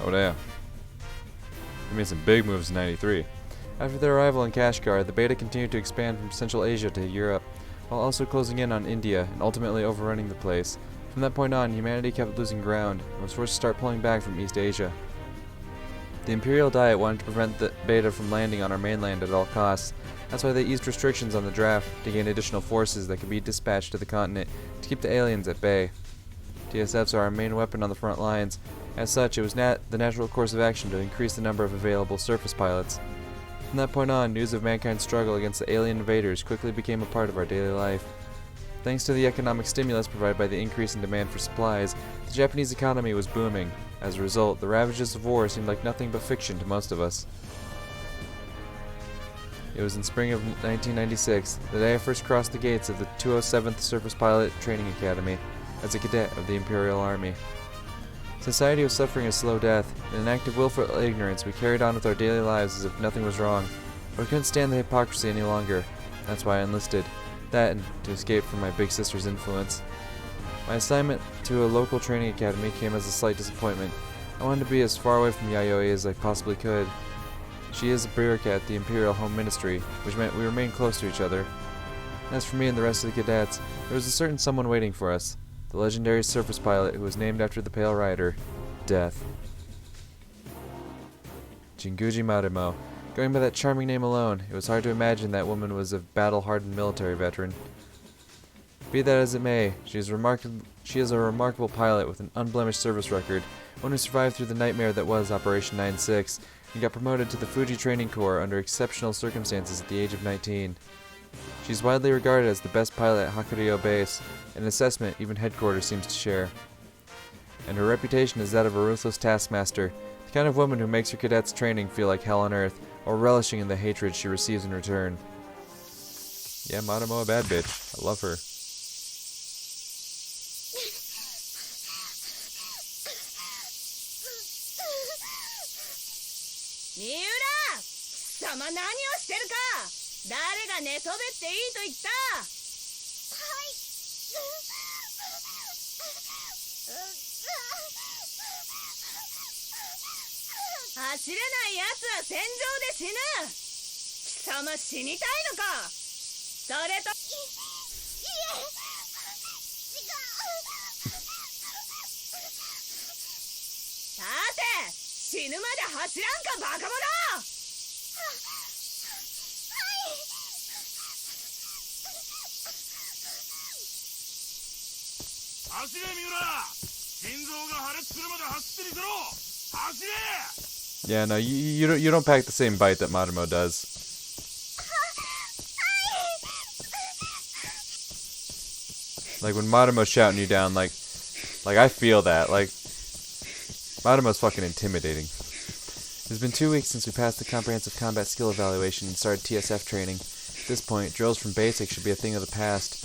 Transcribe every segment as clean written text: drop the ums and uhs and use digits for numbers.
Oh damn. They made some big moves in 93. After their arrival in Kashgar, the Beta continued to expand from Central Asia to Europe, while also closing in on India and ultimately overrunning the place. From that point on, humanity kept losing ground and was forced to start pulling back from East Asia. The Imperial Diet wanted to prevent the Beta from landing on our mainland at all costs. That's why they eased restrictions on the draft to gain additional forces that could be dispatched to the continent to keep the aliens at bay. TSFs are our main weapon on the front lines. As such, it was the natural course of action to increase the number of available surface pilots. From that point on, news of mankind's struggle against the alien invaders quickly became a part of our daily life. Thanks to the economic stimulus provided by the increase in demand for supplies, the Japanese economy was booming. As a result, the ravages of war seemed like nothing but fiction to most of us. It was in spring of 1996, the day I first crossed the gates of the 207th Surface Pilot Training Academy as a cadet of the Imperial Army. Society was suffering a slow death. In an act of willful ignorance, we carried on with our daily lives as if nothing was wrong. But we couldn't stand the hypocrisy any longer. That's why I enlisted. That and to escape from my big sister's influence. My assignment to a local training academy came as a slight disappointment. I wanted to be as far away from Yayoi as I possibly could. She is a bureaucrat at the Imperial Home Ministry, which meant we remained close to each other. As for me and the rest of the cadets, there was a certain someone waiting for us. The legendary surface pilot who was named after the Pale Rider, Death. Jinguji Marimo. Going by that charming name alone, it was hard to imagine that woman was a battle-hardened military veteran. Be that as it may, she is a remarkable pilot with an unblemished service record, one who survived through the nightmare that was Operation 9/6, and got promoted to the Fuji Training Corps under exceptional circumstances at the age of 19. She is widely regarded as the best pilot at Hakuryo Base, an assessment even headquarters seems to share. And her reputation is that of a ruthless taskmaster, the kind of woman who makes her cadets' training feel like hell on earth, or relishing in the hatred she receives in return. Yeah, Marimo a bad bitch. I love her. Miura! 貴様何をしてるか! 誰が寝そべっていいと言った? 走れない奴は戦場で死ぬ。貴様死にたいのか。それといえ、違う。さて、死ぬまで走らんかバカ者。走れ三浦、心臓が破裂するまで走ってみせろ。走れ。Yeah, no, you don't pack the same bite that Marimo does. Like when Marimo's shouting you down, like I feel that. Like Marimo's fucking intimidating. It's been 2 weeks since we passed the comprehensive combat skill evaluation and started TSF training. At this point, drills from basic should be a thing of the past,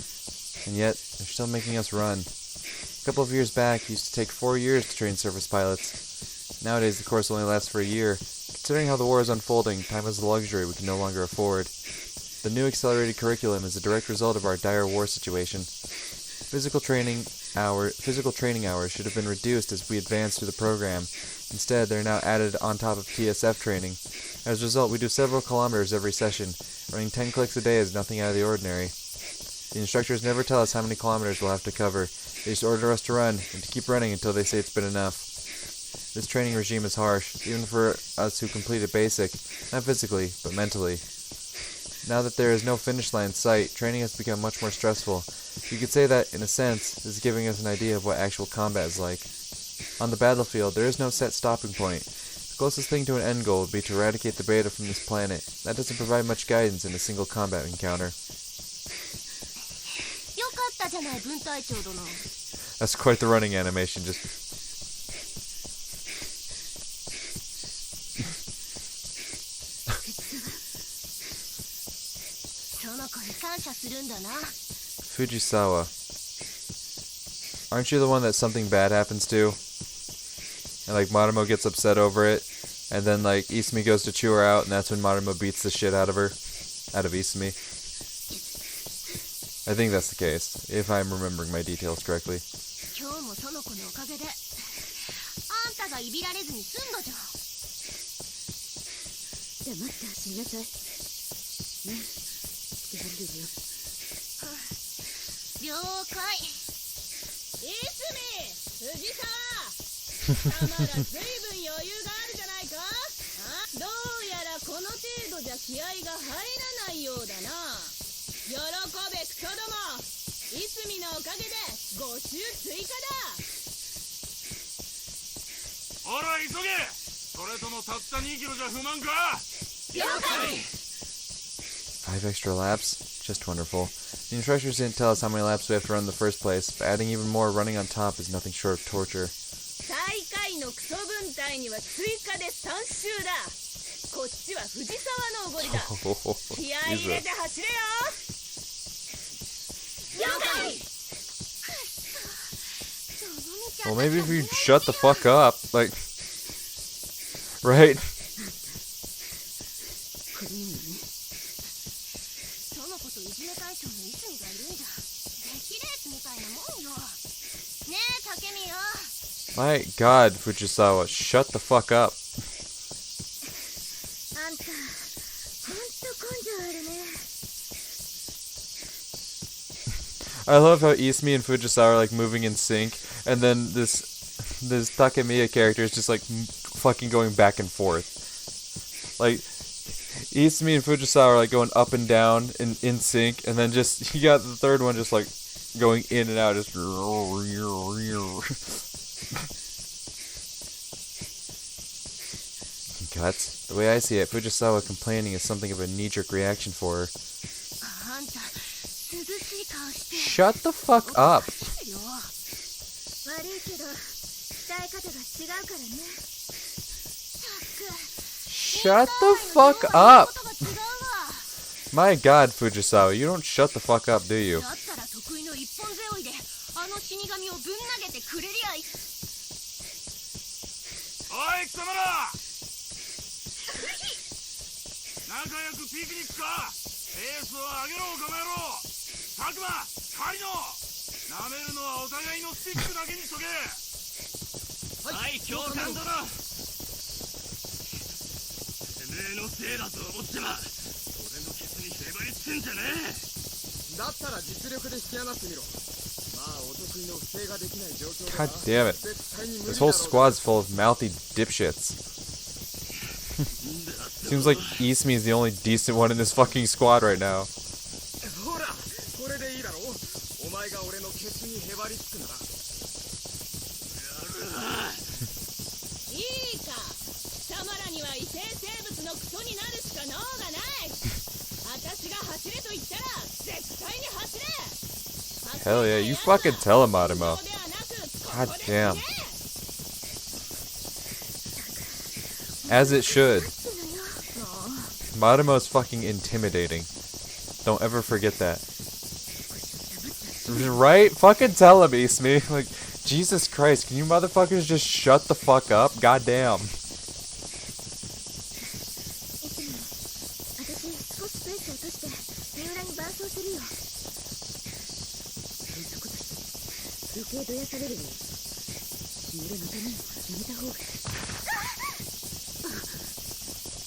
and yet they're still making us run. A couple of years back, it used to take 4 years to train surface pilots. Nowadays, the course only lasts for a year. Considering how the war is unfolding, time is a luxury we can no longer afford. The new accelerated curriculum is a direct result of our dire war situation. Physical training hours should have been reduced as we advance through the program. Instead, they're now added on top of TSF training. As a result, we do several kilometers every session. Running 10 clicks a day is nothing out of the ordinary. The instructors never tell us how many kilometers we'll have to cover. They just order us to run, and to keep running until they say it's been enough. This training regime is harsh, even for us who completed basic, not physically, but mentally. Now that there is no finish line in sight, training has become much more stressful. You could say that, in a sense, this is giving us an idea of what actual combat is like. On the battlefield, there is no set stopping point. The closest thing to an end goal would be to eradicate the beta from this planet. That doesn't provide much guidance in a single combat encounter. That's quite the running animation, just... Fujisawa. Aren't you the one that something bad happens to? And like Marimo gets upset over it, and then like Isumi goes to chew her out, and that's when Marimo beats the shit out of her. Out of Isumi. I think that's the case, if I'm remembering my details correctly. たがいびられずに済んだじゃん。黙って走りなさいね。やるよ。了解。いすみ、藤沢、たまらずいぶん余裕があるじゃないか。どうやらこの程度じゃ気合が入らないようだな。喜べクソども、いすみのおかげで5周追加だ。ほら急げ。それともたった2キロじゃ不満か。了解。 5 extra laps? Just wonderful. The instructors didn't tell us how many laps we have to run in the first place, but adding even more running on top is nothing short of torture. 最下位のクソ分隊には追加で3周だ。こっちは藤沢のおごりだ。気合い入れて走れよ。了解。 Well, maybe if you shut the fuck up, like, right? そのこといじめ対象のいすみがいるんじゃ。出来レースみたいなもんよ。ねえ、竹宮。 My god, Fujisawa, shut the fuck up. あんた、ほんと根性あるね。 I love how Isumi and Fujisawa are like moving in sync, and then this Takemiya character is just like fucking going back and forth. Like Isumi and Fujisawa are like going up and down in sync, and then just you got the third one just like going in and out, just. Guts. The way I see it, Fujisawa complaining is something of a knee-jerk reaction for her. あんた、涼しい顔して。 Shut the fuck up. 悪いけど、伝え方が違うからね。 Shut the fuck up. My god, Fujisawa, you don't shut the fuck up, do you? だったら得意の一本背負いで、あの死神をぶん投げてくれりゃいい。おい貴様ら、仲良くピクニックか。ペースを上げろこの野郎。佐久間、狩野、舐めるのはお互いのスティックだけにしとけ。はい、教官殿。てめえのせいだと思ってま、俺のケツにへばりつくんじゃねえ。だったら実力で引き離してみろ。まあお得意の不正ができない状況で God damn it. This whole squad's full of mouthy dipshits. Seems like Isumi is the only decent one in this fucking squad right now. ほら、これでいいだろう。お前が俺のケツにへばりつくなら。いいか、貴様らには異性生物のクソになるしか能がない。私が走れと言ったら絶対に走れ。 Hell yeah, you fucking tell him, Marimo. God damn. As it should. Marimo's fucking intimidating. Don't ever forget that. Right? Fucking tell him, Isumi. Like, Jesus Christ, can you motherfuckers just shut the fuck up? God damn. 私、少しペースを落として三浦に伴走するよ。変則として余計どやされるよ。三浦のためにやめた方が。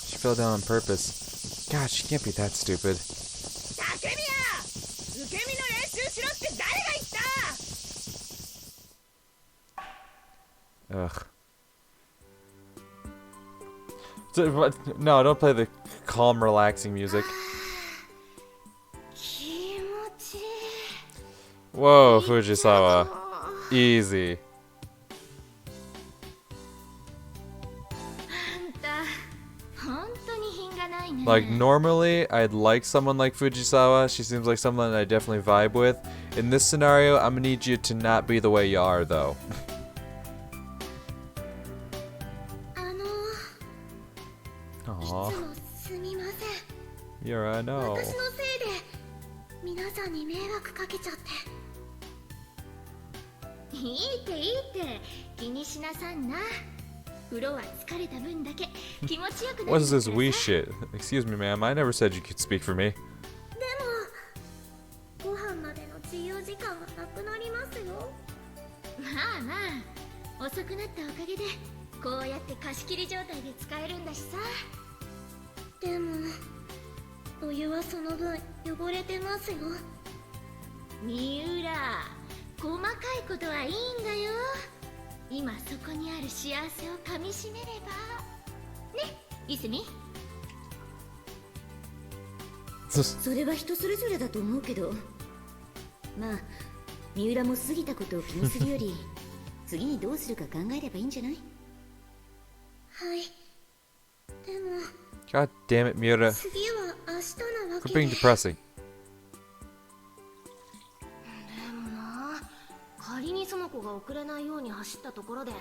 She fell down on purpose. God, she can't be that stupid. 竹宮、受け身の練習しろって誰が言った？ Ugh. No, don't play the calm, relaxing music. 気持ちいい。 Whoa, Fujisawa. Easy. あんた、本当に品がないね。 Like, normally, I'd like someone like Fujisawa. She seems like someone I definitely vibe with. In this scenario, I'm gonna need you to not be the way you are, though. いつ Aww. もすみません。 Yeah, I know. 私のせいで皆さんに迷惑かけちゃって。いいっていいって気にしなさんな。風呂は疲れた分だけ気持ちよくなる。 What is this we shit? Excuse me, ma'am. I never said you could speak for me. でもご飯までの自由時間がなくなりますよ。まあまあ遅くなったおかげでこうやって貸し切り状態で使えるんだしさ。でもお湯はその分汚れてますよ。三浦、細かいことはいいんだよ。今そこにある幸せをかみしめればね、いすみ。それは人それぞれだと思うけど、まあ三浦も過ぎたことを気にするより次にどうするか考えればいいんじゃない？はい。でも God damn it, Miura. 次は明日なわ Quit けで。 being depressing. でもな、仮にその子が遅れないように走ったところで、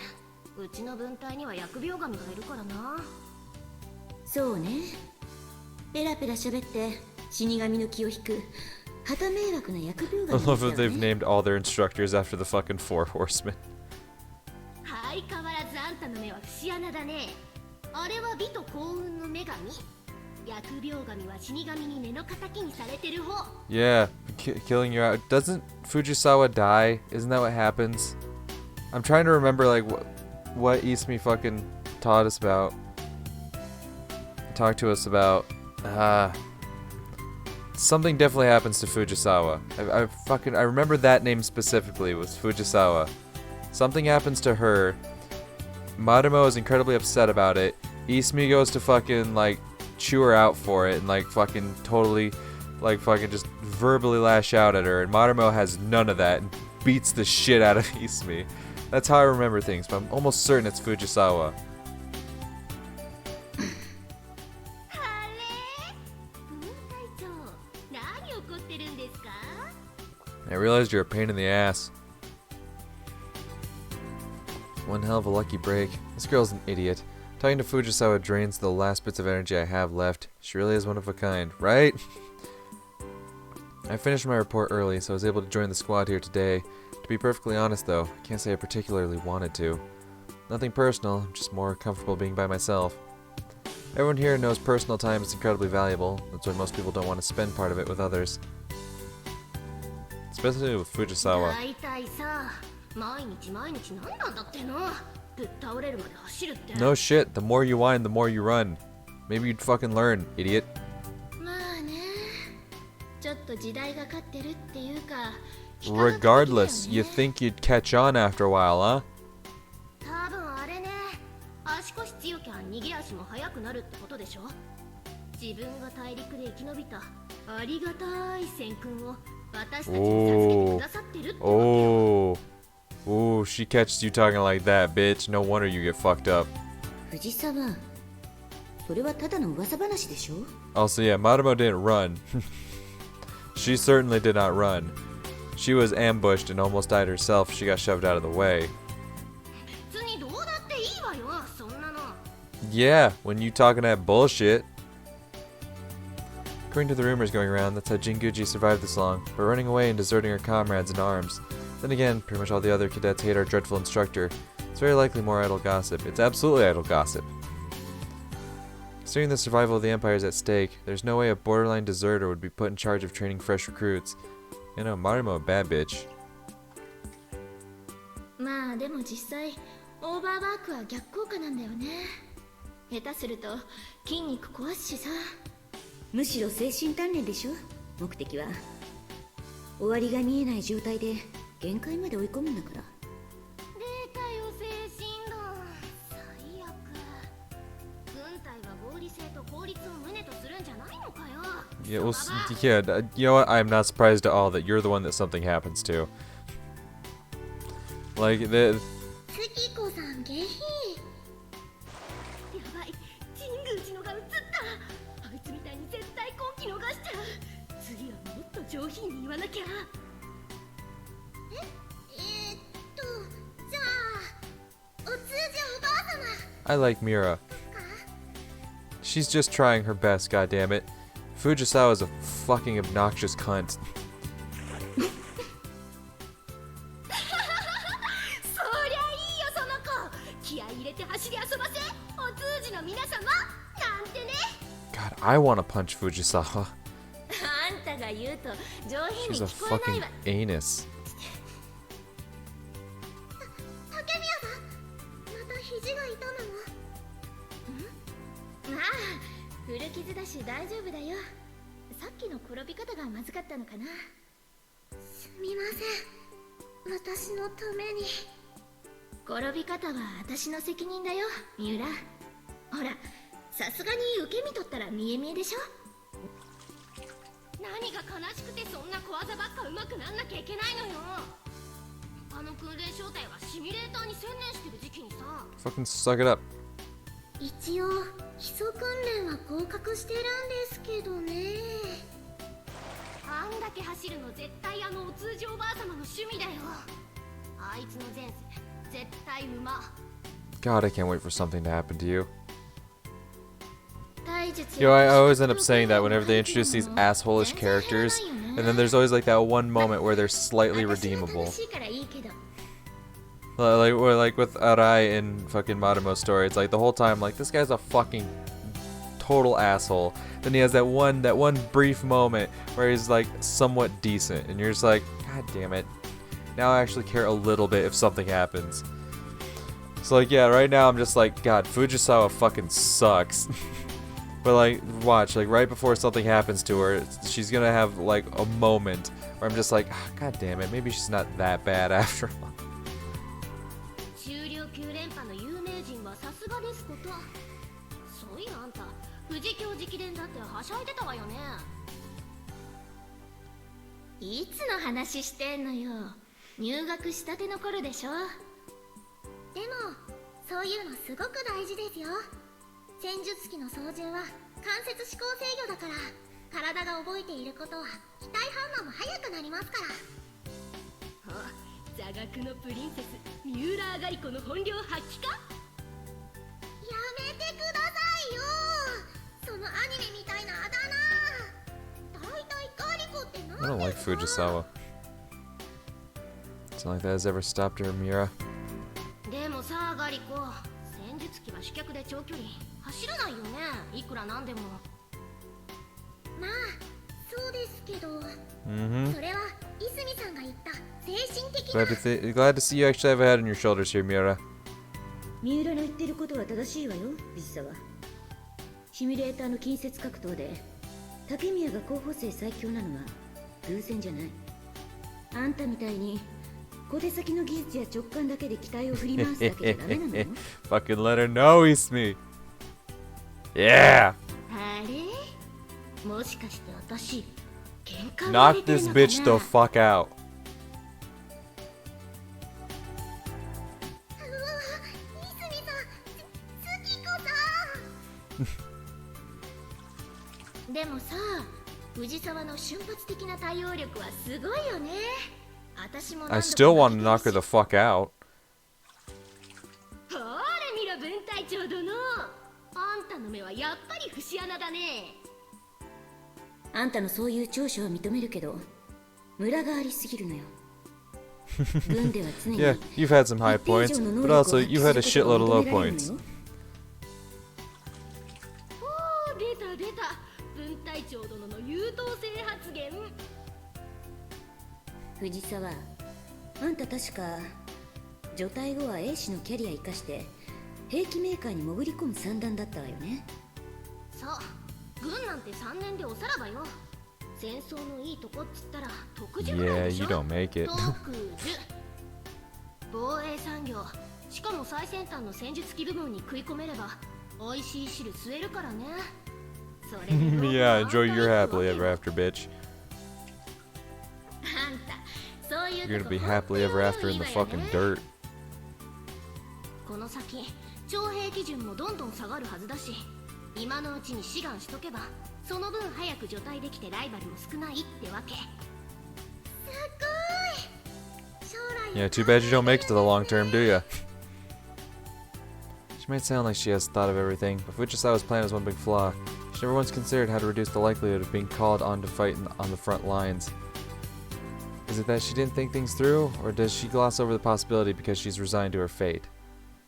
うちの分隊には疫病神がいるからな。そうね、ペラペラ喋って死神の気を引く旗迷惑な疫病 I 神 love で that すよ they've ね。 named all their instructors after the fucking four horsemen. 相変わらずあんたの目は節穴だね。あれは美と幸運の女神。疫病神は死神に目の敵にされてる方。 Yeah, killing you out. Doesn't Fujisawa die? Isn't that what happens? I'm trying to remember like what Isumi fucking taught us about. Talked to us about. Something definitely happens to Fujisawa. I remember that name specifically was Fujisawa. Something happens to her. Marumo is incredibly upset about it. Isumi goes to fucking like chew her out for it and like fucking totally like fucking just verbally lash out at her, and Marumo has none of that and beats the shit out of Isumi. That's how I remember things, but I'm almost certain it's Fujisawa. I realized you're a pain in the ass. One hell of a lucky break. This girl's an idiot. Talking to Fujisawa drains the last bits of energy I have left. She really is one of a kind, right? I finished my report early, so I was able to join the squad here today. To be perfectly honest though, I can't say I particularly wanted to. Nothing personal, I'm just more comfortable being by myself. Everyone here knows personal time is incredibly valuable. That's why most people don't want to spend part of it with others. Especially with Fujisawa. 大体さ、毎日毎日何なんだっての。ぶっ倒れるまで走るって。 No shit, the more you whine, the more you run. Maybe you'd fucking learn, idiot. まあね、ちょっと時代が勝ってるっていうか。 Regardless, you think you'd catch on after a while, huh? 多分あれね、足腰強きゃ逃げ足も速くなるってことでしょ。自分が大陸で生き延びたありがたい戦訓を私たちに授けてくださってるってわけよ。 Oh, she catches you talking like that, bitch. No wonder you get fucked up. 藤沢、それはただの噂話でしょ。 Also, yeah, Marumo didn't run. She certainly did not run. She was ambushed and almost died herself. She got shoved out of the way. 別にどうだっていいわよ、そんなの。 Yeah, when you talking that bullshit. According to the rumors going around, that's how Jinguji survived this long, by running away and deserting her comrades in arms. Then again, pretty much all the other cadets hate our dreadful instructor. It's very likely more idle gossip. It's absolutely idle gossip. Considering the survival of the Empire is at stake, there's no way a borderline deserter would be put in charge of training fresh recruits. You know, Marumo a bad bitch. まあでも実際オーバーワークは逆効果なんだよね。下手すると筋肉壊すしさ。むしろ精神鍛錬でしょ、目的は。終わりが見えない状態で限界まで追い込むんだから。出たよ精神論。最悪。軍隊は合理性と効率を旨とするんじゃないのかよ。 Yeah, well, yeah, you know what? I'm not surprised at all that you're the one that something happens to. Like, the... 月子さん下品。やばい、神宮寺のが映った。あいつみたいに絶対今期逃しちゃう。次はもっと上品に言わなきゃ。じゃあお通じおばあ様。 I like Mira. She's just trying her best, goddammit. Fujisawa is a fucking obnoxious cunt. そりゃいいよその子。気合い入れて走り遊ばせ。お通じの皆様なんてね。 God, I want to punch Fujisawa. あんたが言うと上品に She's a 聞こえない fucking わ。 anus. 竹宮さん、また肘が痛む古傷だし大丈夫だよ。さっきの転び方がまずかったのかな。すみません、私のために。転び方は私の責任だよ、三浦。ほら、さすがに受け身取ったら見え見えでしょ。何が悲しくてそんな小技ばっか上手くなんなきゃいけないのよ。他の訓練小隊はシミュレーターに専念してる時期にさ。 Fucking suck it up. 一応基礎訓練は合格してるんですけどね。あんだけ走るの絶対あのお通じおばあ様の趣味だよ。あいつの前世絶対馬。 God, I can't wait for something to happen to you. 体術 Yo, I always end up saying that whenever they introduce these asshole-ish characters, and then there's always like that one moment where they're slightly redeemable. Like with Arai in fucking Marumo's story, it's like the whole time like this guy's a fucking total asshole. Then he has that one brief moment where he's like somewhat decent, and you're just like, God damn it. Now I actually care a little bit if something happens. So like yeah, right now I'm just like, God, Fujisawa fucking sucks. But like watch, like right before something happens to her, she's gonna have like a moment where I'm just like, oh, God damn it, maybe she's not that bad after all. 中量9連覇の有名人はさすがですこと。そういやあんた富士京直伝だってはしゃいでたわよね。いつの話してんのよ。入学したての頃でしょ。でもそういうのすごく大事ですよ。戦術機の操縦は関節指向制御だから、体が覚えていることは機体反応も速くなりますから。あ、座学のプリンセス三浦あがり子の本領発揮か。やめてくださいよ、そのアニメみたいなあだ名。だいたいガリコって何ですか。 I don't like Fujisawa. It's not like that has ever stopped her, Mira. でもさ、ガリコ、戦術機は主脚で長距離走らないよね、いくらなんでも。まあそうですけど、 Mm-hmm. それは泉さんが言った精神的 Glad to see you actually have a head on your shoulders here, Mira. 三浦の言ってることは正しいわよ、藤沢。シミュレーターの近接格闘で竹宮が候補生最強なのは偶然じゃない。あんたみたいに小手先の技術や直感だけで機体を振り回すだけじゃダメなのよ。Fucking let her know he's me. Yeah! あれ、もしかして私喧嘩 Knock this bitch the fuck out. 泉さん、月子さん。でもさ、藤沢の瞬発的な対応力はすごいよね。私も I still want to knock her the fuck out. ほーら見ろ分隊長殿、あんたの目はやっぱり節穴だね。あんたのそういう長所は認めるけど、ムラがありすぎるのよ。軍では常に Yeah, you've had some high points, but also you've had a shitload of low points. おー、出た出た、分隊長殿の優等生発言。藤沢、あんた確か除隊後は A 氏のキャリア生かして兵器メーカーに潜り込む算段だったわよね。そう、軍なんて3年でおさらばよ。戦争のいいとこっつったら特需ぐらいでし Yeah, ょ。 you don't make it. 特需、防衛産業、しかも最先端の戦術機部門に食い込めれば美味しい汁吸えるからね。それで Yeah, enjoy your happily ever after, bitch. あんた、そういう You're と gonna こ be happily ever after in the 本当にいい fucking わよね。 dirt. この先徴兵基準もどんどん下がるはずだし、今のうちに志願しとけばその分早く除隊できてライバルも少ないってわけ。すごい。将来 Yeah, too bad you don't make it to the long term, do ya? She might sound like she has thought of everything, but Fujisawa's plan has one big flaw. She never once considered how to reduce the likelihood of being called on to fight on the front lines. Is it that she didn't think things through, or does she gloss over the possibility because she's resigned to her fate?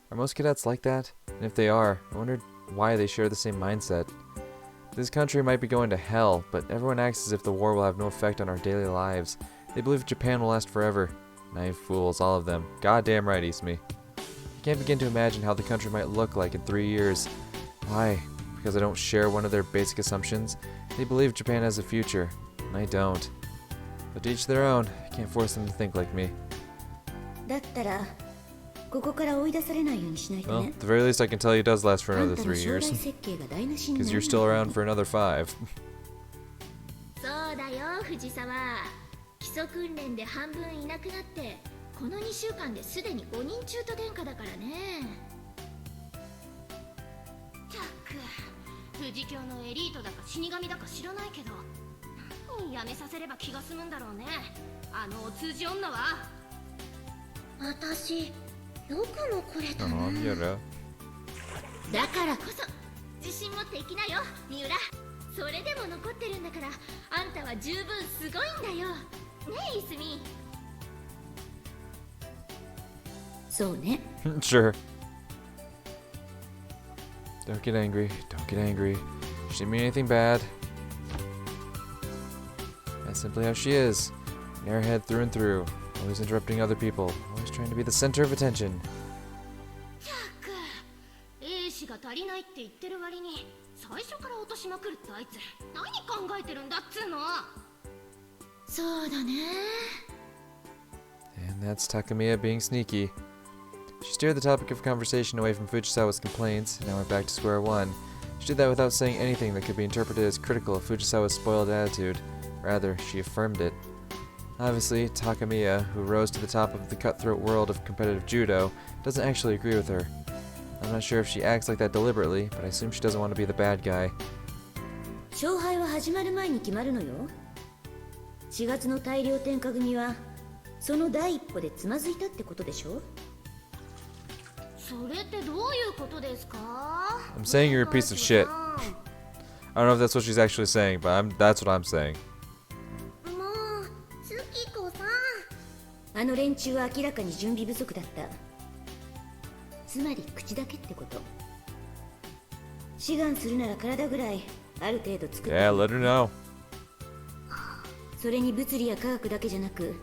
Are most cadets like that? And if they are, I wonder why they share the same mindset. This country might be going to hell, but everyone acts as if the war will have no effect on our daily lives. They believe Japan will last forever. Naive fools, all of them. Goddamn right, Ismi. I can't begin to imagine how the country might look like in 3 years. Why? because I don't share one of their basic assumptions. They believe Japan has a future, and I don't. But to each their own. I can't force them to think like me. だったらここから追い出されないようにしないと Well, ね at the very least I can tell you it does last for あ another んたの 3 将来 years. 設計が台無しにな Because る you're still around for another 5. そうだよ藤沢。基礎訓練で半分いなくなってこの2週間ですでに5人中途殿下だからね。たく富士教のエリートだか死神だか知らないけど何やめさせれば気が済むんだろうね、あのお通じ女は。私よくもこれたな。Miura. だからこそ自信持っていきなよ三浦。それでも残ってるんだからあんたは十分すごいんだよねえいすみ。そうね Sure. Don't get angry. Don't get angry. She didn't mean anything bad. That's simply how she is. An airhead through and through. Always interrupting other people. Always trying to be the center of attention. たく英詞が足りないって言ってる割に最初から落としまくるってあいつ何考えてるんだっつうの。そうだね。 And that's Takamiya being sneaky. She steered the topic of conversation away from Fujisawa's complaints, and now we're back to square one. She did that without saying anything that could be interpreted as critical of Fujisawa's spoiled attitude. Rather, she affirmed it. Obviously, Takamiya, who rose to the top of the cutthroat world of competitive judo, doesn't actually agree with her. I'm not sure if she acts like that deliberately, but I assume she doesn't want to be the bad guy. 勝敗は始まる前に決まるのよ。4月の大量点火組はその第一歩でつまずいたってことでしょ。それってどういうことですか。 I'm saying you're a piece of shit. I don't know if that's what she's actually saying, but that's what I'm saying. もう月子さん。あの連中は明らかに準備不足だった。つまり口だけってこと。志願するなら体ぐらいある程度作って。 Yeah, let her know. それに物理や科学だけじゃなく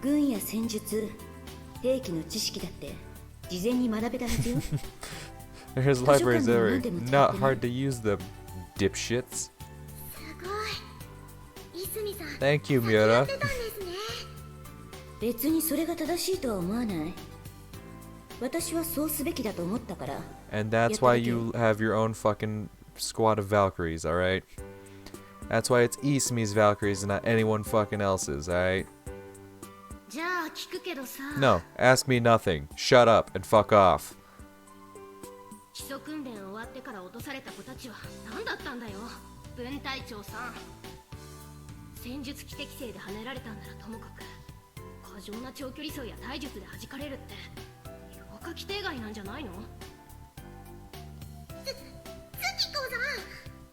軍や戦術兵器の知識だって事前に学べたはずよ。 There's libraries everywhere. Not hard to use them, dipshits. すごい。いすみさん。 Thank you, 先や Miura. ってたんですね。別にそれが正しいとは思わない。私はそうすべきだと思ったから。 And that's why you have your own fucking squad of Valkyries, alright? That's why it's Isumi's Valkyries and not anyone fucking else's, alright? じゃあ聞くけどさ。 No, ask me nothing. Shut up and fuck off. 基礎訓練終わってから落とされた子たちは何だったんだよ分隊長さん。戦術機適正で跳ねられたんならともかく過剰な長距離走や体術で弾かれるって強化規定外なんじゃないの。月子さん。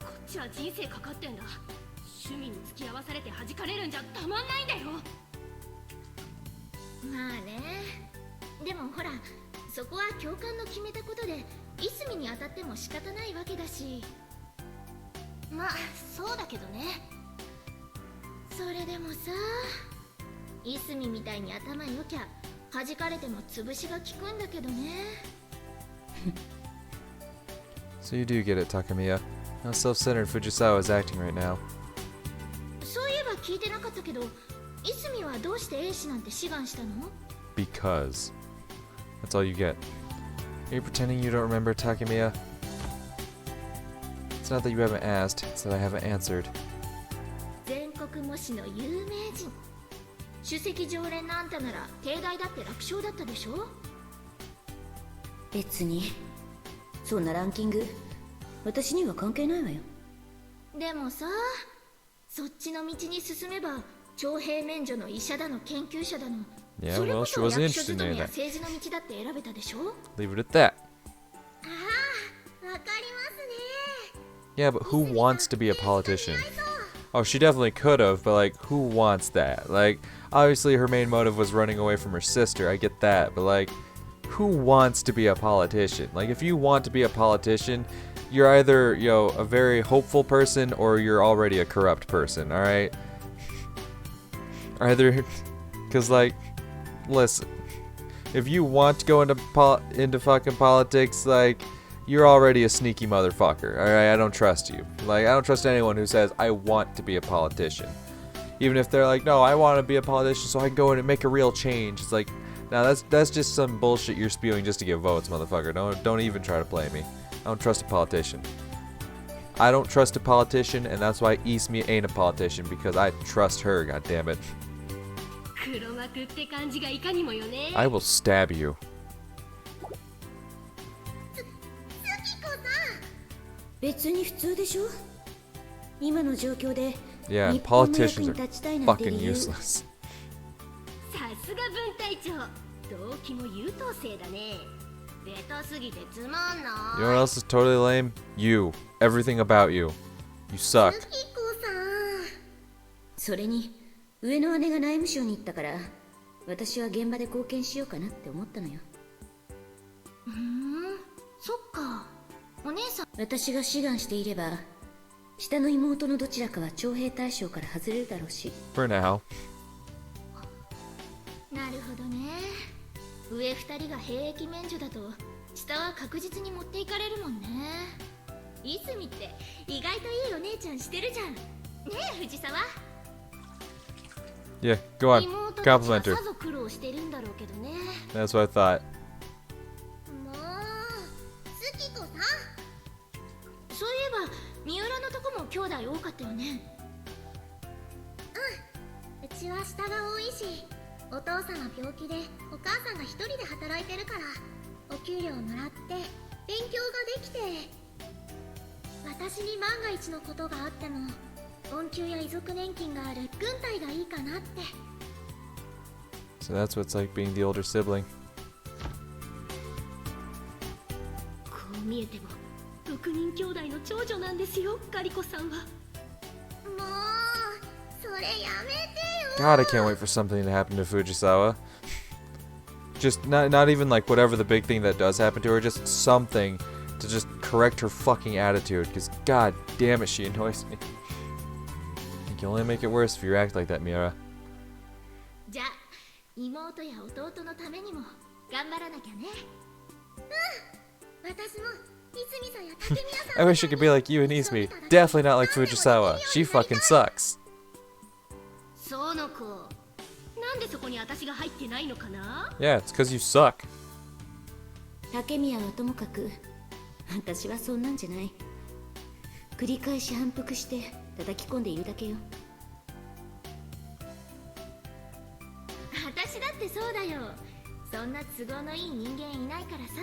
こっちは人生かかってんだ。趣味に付き合わされて弾かれるんじゃたまんないんだよ。まあね。でもほらそこは教官の決めたことでいすみに当たっても仕方ないわけだし。まあそうだけどね。それでもさいすみみたいに頭良きゃ弾かれても潰しが効くんだけどね。So you do get it, Takamiya. How self-centered Fujisawa is acting right now. そういえば聞いてなかったけどいすみはどうして英士なんて志願したの。 Because. That's all you get. Are you pretending you don't remember, Takamiya? It's not that you haven't asked, it's that I haven't answered. 全国模試の有名人。首席常連のあんたなら帝大だって楽勝だったでしょ。別にそんなランキング私には関係ないわよ。でもさそっちの道に進めば徴兵免除の医者だの研究者だの、 Yeah, それ well, こ she そ wasn't 役所 interested 勤 in めや that. 政治の道だって選べたでしょ。 Leave it at that. ああ、わかりますね。 Yeah, but who wants to be a politician? Oh, she definitely could have, but like, who wants that? Like, obviously her main motive was running away from her sister, I get that, but like, who wants to be a politician? Like, if you want to be a politician, you're either, a very hopeful person or you're already a corrupt person, alright? Either, because like, listen, if you want to go into fucking politics, like, you're already a sneaky motherfucker. Alright, I don't trust you. Like, I don't trust anyone who says, I want to be a politician. Even if they're like, no, I want to be a politician so I can go in and make a real change. It's like, nah, that's just some bullshit you're spewing just to get votes, motherfucker. Don't even try to play me. I don't trust a politician. I don't trust a politician, and that's why Ismi ain't a politician, because I trust her, goddammit. 黒幕って感じがいかにもよね。 I will stab you. 別に普通でしょ。今の状況で Yeah, 日本の役 politicians に are 立ちたいなんて fucking 理由。 useless. さすが分隊長。動機も優等生だね。ベタすぎてつまんな You know what else is totally lame? You. Everything about you. You suck. 月子さん。それに上の姉が内務省に行ったから、私は現場で貢献しようかなって思ったのよ。そっか。お姉さん。私が志願していれば、下の妹のどちらかは徴兵対象から外れるだろうし。 For now. なるほどね。上二人が兵役免除だと下は確実に持っていかれるもんね。泉って意外といいお姉ちゃんしてるじゃん。ねえ藤沢。 Yeah, go on. 妹たちは Compliment her. さぞ苦労してるんだろうけどね。 That's what I thought. もう月子さん。そういえば三浦のとこも兄弟多かったよね。うん。うちは下が多いし、お父さんは病気でお母さんが一人で働いてるからお給料もらって勉強ができて、私に万が一のことがあっても恩給や遺族年金がある軍隊がいいかなって。 So that's what it's like being the older sibling. こう見えても6人兄弟の長女なんですよ、カリコさんは。もうそれやめてよ。 God, I can't wait for something to happen to Fujisawa. Just not even like whatever the big thing that does happen to her, just something to just correct her fucking attitude. Because god damn it, she annoys me. You can only make it worse if you act like that, Miura. じゃあ妹や弟のためにも頑張らなきゃね。うん。私も泉さんや竹宮さん I wish I could be like you and Izumi. Definitely not like Fujisawa. She fucking sucks. その子、なんでそこに私が入ってないのかな。 Yeah, it's because you suck. 竹宮はともかく、私はそんなんじゃない。繰り返し反復して叩き込んでいるだけよ。私だってそうだよ。そんな都合のいい人間いないからさ。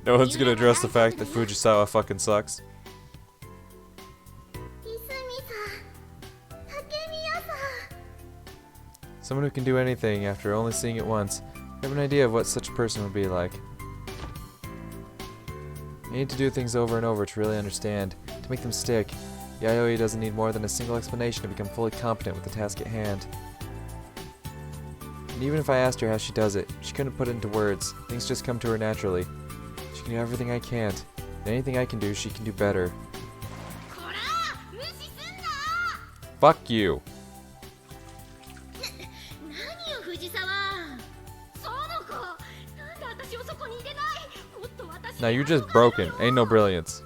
No one's gonna address the fact that Fujisawa fucking sucks. 泉さん、竹宮さん。 Someone who can do anything after only seeing it once. I have an idea of what such a person would be like. You need to do things over and over to really understand, to make them stick. Yayoi doesn't need more than a single explanation to become fully competent with the task at hand. And even if I asked her how she does it, she couldn't put it into words. Things just come to her naturally. She can do everything I can't. And anything I can do, she can do better. こら、無視すんな。 Fuck you. 何よ藤沢。その子、なんで私をそこに入れない。もっと私。 Now you're just broken. Ain't no brilliance.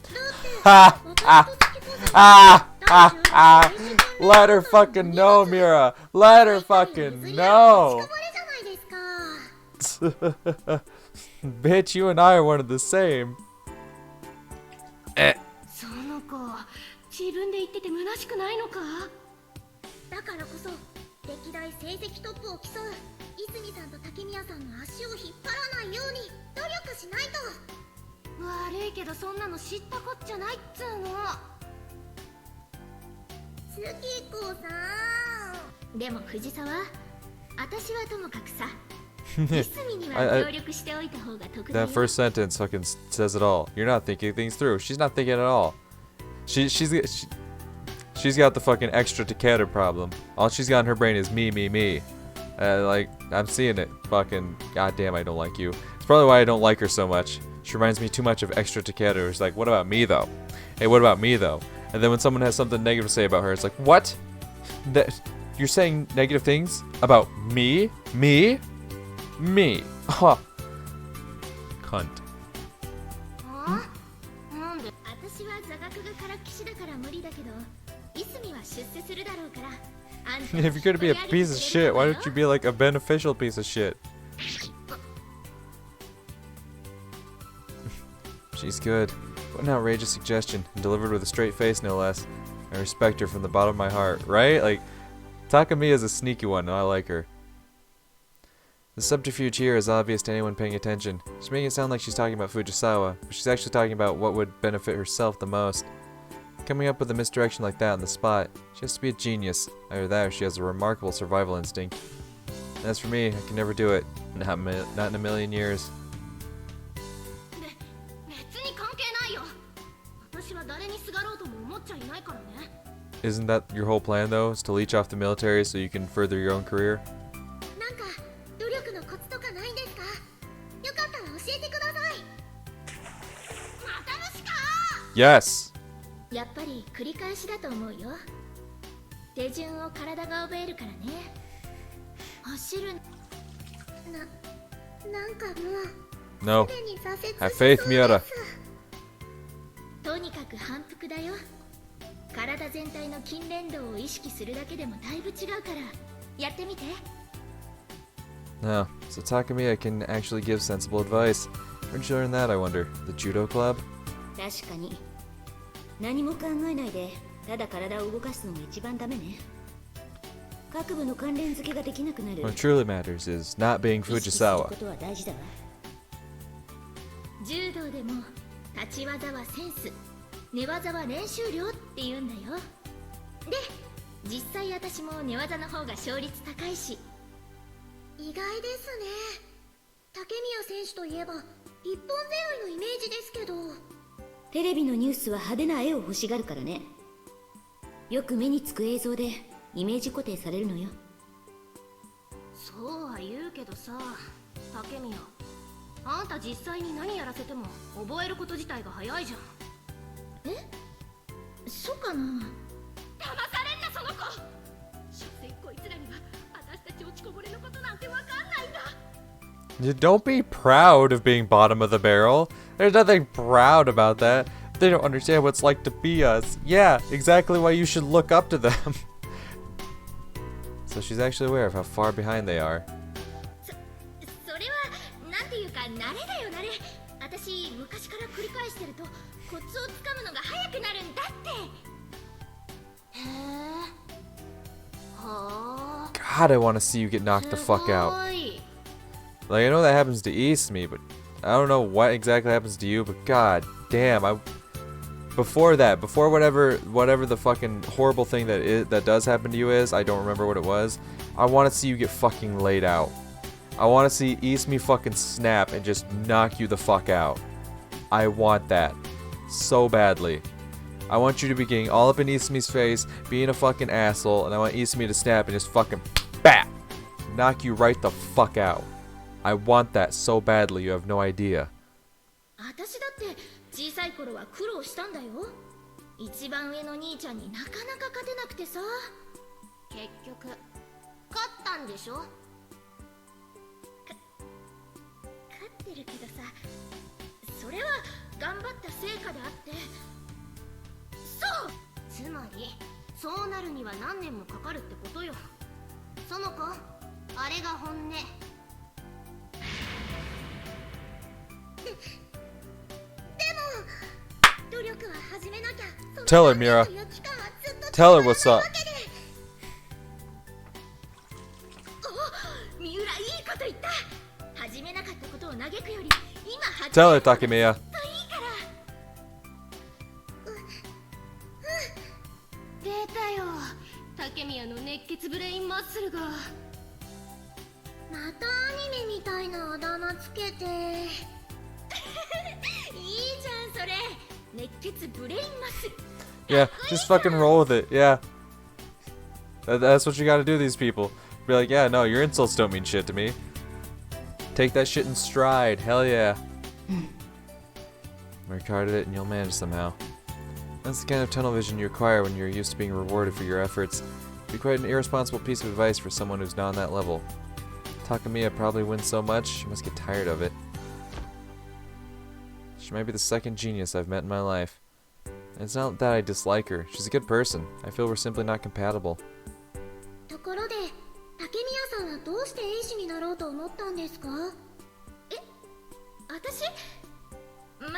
だって Ha! Ah! Ah! Ah! Let her fucking know, Mira. Let her fucking know. じゃないですか。 Bitch, you and I are one of the same. その子、自分で言ってて虚しくないのか。だからこそ歴代成績トップを競う泉さんと竹宮さんの足を引っ張らないように努力しないと。悪いけどそんなの知ったこっちゃないっつうの。月子さん。でも藤沢、私はともかくさ、泉には協力しておいた方が得だよ。 That first sentence fucking says it all. You're not thinking things through. She's not thinking at all. She's got the fucking extra Takeda problem. All she's got in her brain is me, me, me. Like, I'm seeing it. Fucking goddamn, I don't like you. It's probably why I don't like her so much. She reminds me too much of extra Takeda. It's like, what about me though? Hey, what about me though? And then when someone has something negative to say about her, it's like, what? That you're saying negative things about me? Me? Me. Ha. Cunt. なんで私は座学がからっきしだから無理だけど、いすみは出世するだろうから。If you're gonna be a piece of shit, why don't you be like a beneficial piece of shit? She's good. What an outrageous suggestion, and delivered with a straight face, no less. I respect her from the bottom of my heart, right? Like, Takamiya is a sneaky one, and I like her. The subterfuge here is obvious to anyone paying attention. She's making it sound like she's talking about Fujisawa, but she's actually talking about what would benefit herself the most. Coming up with a misdirection like that on the spot, she has to be a genius. Either that or she has a remarkable survival instinct. And as for me, I can never do it. Not in a million years. 別に関係ないよ。私は誰にすがろうとも思っちゃいないからね。 Isn't that your whole plan though? Is to leech off the military so you can further your own career? なんか努力のコツとかないんですか？よかったら教えてください。また虫か。 Yes! やっぱり繰り返しだと思うよ。手順を体が覚えるからね。走るなんかもう No. すでに挫折し Have そう faith, です。 Miura. とにかく反復だよ。体全体の筋連動を意識するだけでもだいぶ違うからやってみて。 No. So Takamiya can actually give sensible advice. Where'd you learn that, I wonder? The judo club? 確かに何も考えないでただ体を動かすのが一番ダメね。各部の関連付けができなくなる。 What truly matters is not being 意識する Fujisawa. ことは大事だわ。柔道でも立ち技はセンス、寝技は練習量って言うんだよ。で、実際私も寝技の方が勝率高いし。意外ですね。竹宮選手といえば一本背負いのイメージですけど。テレビのニュースは派手な絵を欲しがるからね。よく目につく映像でイメージ固定されるのよ。そうは言うけどさ、竹宮、あんた実際に何やらせても覚えること自体が早いじゃん。え？そうかな。騙されんなその子。所詮こいつらには私たち落ちこぼれのことなんてわかんないんだ。 Don't be proud of being bottom of the barrel. There's nothing proud about that. They don't understand what it's like to be us. Yeah, exactly why you should look up to them. So she's actually aware of how far behind they are. それはなんていうか慣れだよ慣れ。私昔から繰り返してるとコツをつかむのが早くなるんだって。へえ。はあ。 God, I want to see you get knocked the fuck out. Like, I know that happens to Ismi, but I don't know what exactly happens to you, but god damn, before whatever the fucking horrible thing that does happen to you is, I don't remember what it was. I want to see you get fucking laid out. I want to see Ismi fucking snap and just knock you the fuck out. I want that so badly. I want you to be getting all up in Ismi's face, being a fucking asshole, and I want Ismi to snap and just fucking BAP! Knock you right the fuck out. I want that so badly, you have no idea. 私だって小さい頃は苦労したんだよ。一番上の兄ちゃんになかなか勝てなくてさ。結局勝ったんでしょ。勝ってるけどさ、それは頑張った成果であって。そう、つまりそうなるには何年もかかるってことよ。その子、あれが本音。努力は始めなきゃ。 Tell her, Mira. Tell her what's up. お、三浦いいこと言った。始めなかったことを嘆くより今始め Tell her, Takemiya. といいから。出たよ、竹宮の熱血ブレインマッスルが。またアニメみたいなあだ名つけて。いいじゃんそれ。熱血ブレインマッスル。 Yeah, just fucking roll with it. Yeah. That's what you gotta do to these people. Be like, yeah, no, your insults don't mean shit to me. Take that shit in stride. Hell yeah. Work hard at it and you'll manage somehow. That's the kind of tunnel vision you acquire when you're used to being rewarded for your efforts. It'd be quite an irresponsible piece of advice for someone who's not on that level. Takemiya probably wins so much, she must get tired of it. She might be the second genius I've met in my life. And it's not that I dislike her. She's a good person. I feel we're simply not compatible. ところで竹宮さんはどうして英士になろうと思ったんですか？え、私？まあ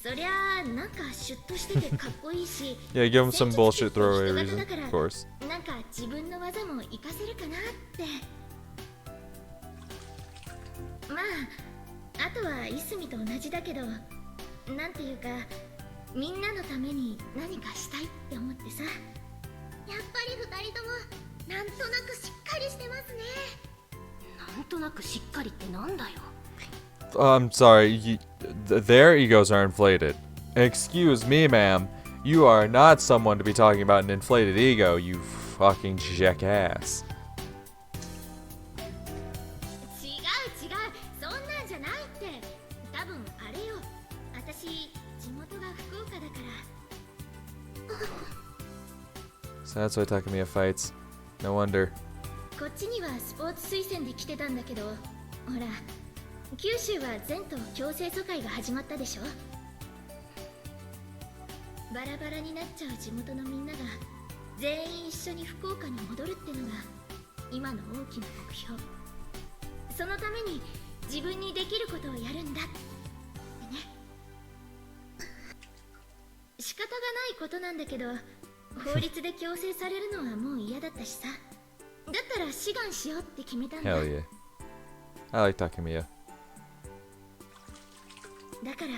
そりゃあなんかシュッとしててかっこいいし Yeah, give him some bullshit throwaway reason, of course. なんか自分の技も活かせるかなって。まああとはイスミと同じだけど、なんていうかみんなのために何かしたいって思ってさ。やっぱり二人ともなんとなくしっかりしてますね。なんとなくしっかりってなんだよ。I'm sorry, their egos are inflated. Excuse me, ma'am. You are not someone to be talking about an inflated ego, you fucking jackass. 違う、そんなんじゃないって。多分あれよ。私、地元が福岡だから。So that's why Takemiya fights. No wonder. こっちにはスポーツ推薦で来てたんだけど、ほら、九州は全島強制疎開が始まったでしょ。バラバラになっちゃう地元のみんなが全員一緒に福岡に戻るってのが今の大きな目標。そのために自分にできることをやるんだってね。仕方がないことなんだけど、法律で強制されるのはもう嫌だったしさ。だったら志願しようって決めたんだ。 Hell yeah. I like Takemiya. だから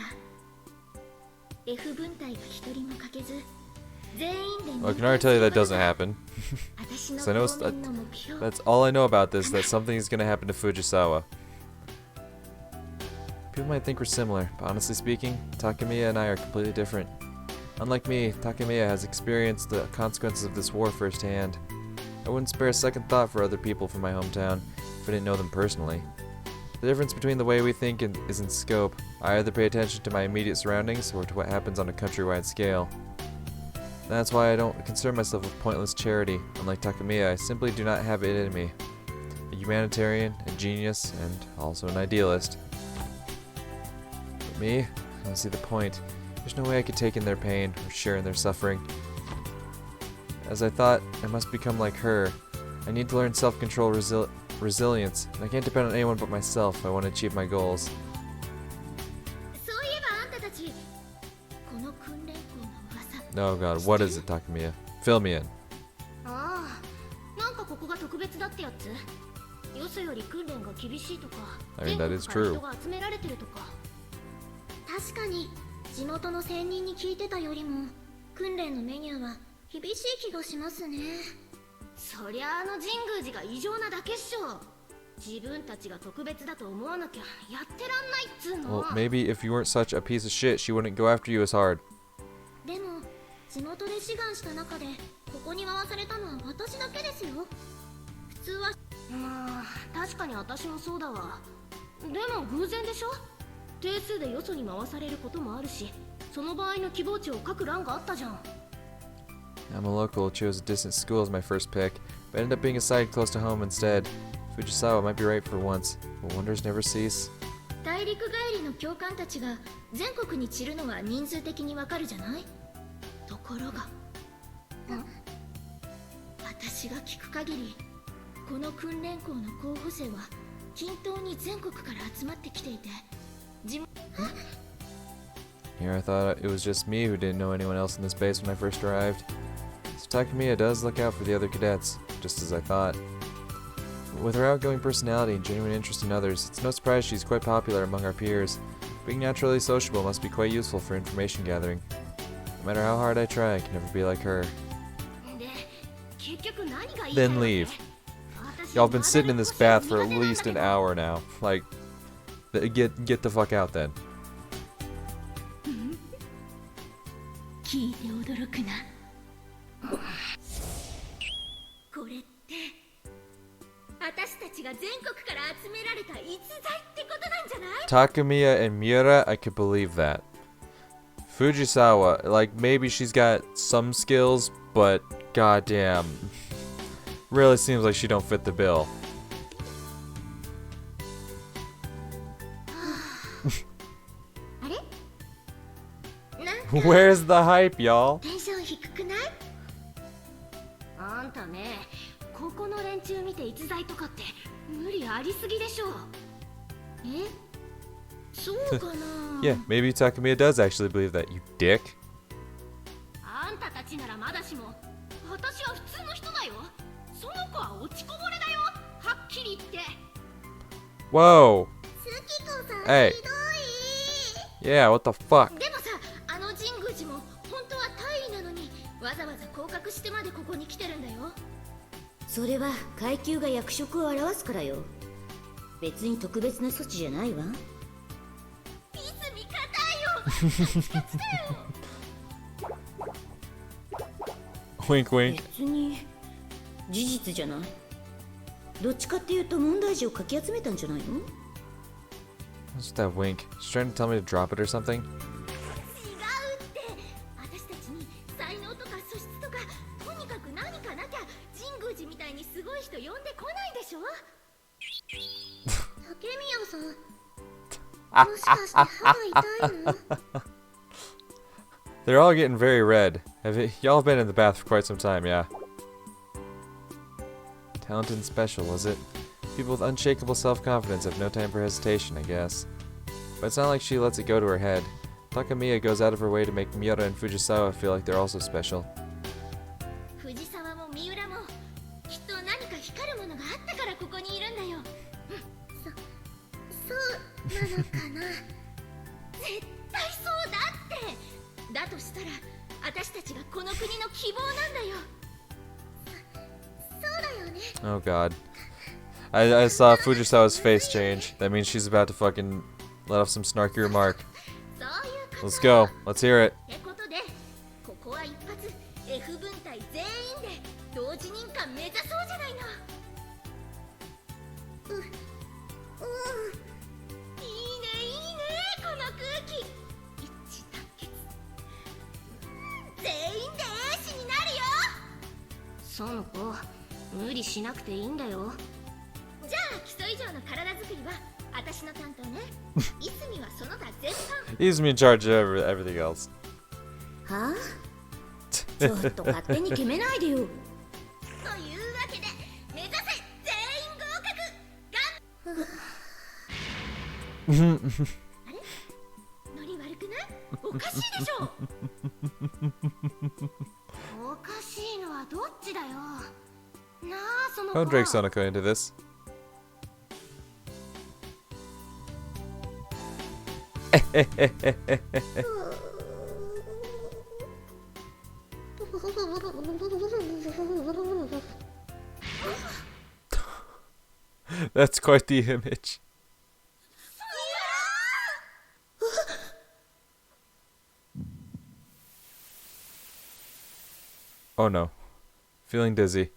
F 分隊が一人も欠けず全員で Well, I can already tell you that doesn't happen. So I know that's all I know about this, that something is going to happen to Fujisawa. People might think we're similar, but honestly speaking, Takemiya and I are completely different. Unlike me, Takemiya has experienced the consequences of this war firsthand. I wouldn't spare a second thought for other people from my hometown if I didn't know them personally. The difference between the way we think is in scope. I either pay attention to my immediate surroundings or to what happens on a countrywide scale. That's why I don't concern myself with pointless charity. Unlike Takemiya, I simply do not have it in me. A humanitarian, a genius, and also an idealist. But me? I don't see the point. There's no way I could take in their pain or share in their suffering. As I thought, I must become like her. I need to learn self-control, resilience, and I can't depend on anyone but myself if I want to achieve my goals. そういえばあんたたちこの訓練校の噂。 No, God, what is it, Takemiya? Fill me in. ああ、なんかここが特別だってやつ。よそより訓練が厳しいとか、 I mean, that is 全国 true. から人が集められてるとか。確かに地元の専任に聞いてたよりも訓練のメニューは厳しい気がしますね。そりゃあの神宮寺が異常なだけっしょ。自分たちが特別だと思わなきゃやってらんないっつうの。 Well, maybe if you weren't such a piece of shit, she wouldn't go after you as hard. でも地元で志願した中でここに回されたのは私だけですよ。普通はまあ確かに私もそうだわ。でも偶然でしょ。定数でよそに回されることもあるし、その場合の希望値を書く欄があったじゃん。 I'm a local, chose a distant school as my first pick, but ended up being assigned close to home instead. Fujisawa might be right for once, but wonders never cease. 大陸帰りの教官たちが全国に散るのは人数的にわかるじゃない。ところが、私が聞く限りこの訓練校の候補生は均等に全国から集まってきていて、Here I thought it was just me who didn't know anyone else in this base when I first arrived. So Takemiya does look out for the other cadets, just as I thought. With her outgoing personality and genuine interest in others, it's no surprise she's quite popular among our peers. Being naturally sociable must be quite useful for information gathering. No matter how hard I try, I can never be like her. Then leave. Y'all been sitting in this bath for at least an hour now. Like, get the fuck out then. 聞いて驚くな。これって私たちが全国から集められた逸材ってことなんじゃない？ Takemiya and Miura, I could believe that. Fujisawa, like maybe she's got some skills, but goddamn, really seems like she don't fit the bill. Where's the hype, y'all? テンション低くない？あんたね、ここの連中見て逸材とかって無理ありすぎでしょ。え？そうかな。Yeah, maybe Takamiya does actually believe that, you dick. あんたたちならまだしも、私は普通の人だよ。その子は落ちこぼれだよ。はっきり言って。Whoa. 月子さん、 Hey. ひどい。 Yeah, what the fuck? でもさ、あの神宮寺も本当は大尉なのにわざわざ降格してまでここに来てるんだよ。それは階級が役職を表すからよ。別に特別な措置じゃないわ。いつ味方よ。カチカチだよ。Wink, wink. 別に事実じゃない。どっちかっていうと問題児をかき集めたんじゃないの？ What's that wink? She's trying to tell me to drop it or something? 違うって。私たちに才能とか素質とかとにかく何かなきゃ神宮寺みたいにすごい人呼んでこないでしょ。竹宮さん、もしかして歯が痛いの？ They're all getting very red. Y'all been in the bath for quite some time, yeah. Talented and special, was it? People with unshakable self-confidence have no time for hesitation, I guess. But it's not like she lets it go to her head. Takamiya goes out of her way to make Miura and Fujisawa feel like they're also special. 藤沢も三浦もきっと何か光るものがあったからここにいるんだよ。そうなのかな。絶対そうだって。だとしたら私たちがこの国の希望なんだよ。そうだよね。 Oh god. I saw Fujisawa's face change. That means she's about to fucking let off some snarky remark. そういうこと。 Let's go. Let's hear it. ってことで、ここは一発 F 分隊全員で同時任官目指そうじゃないの。いいねいいね、この空気。一致団結。全員で英士になるよ。その子、無理しなくていいんだよ。じゃあ基礎以上の体作りは私の担当ね。いつみはその他全般。 He's me in charge of everything else. はあ？ちょっと勝手に決めないでよ。というわけで目指せ全員合格。あれ？ノリ悪くない？おかしいでしょ。おかしいのはどっちだよ。なあ、その子 How Drake Sonoko into this? That's quite the image. Oh no. Feeling dizzy.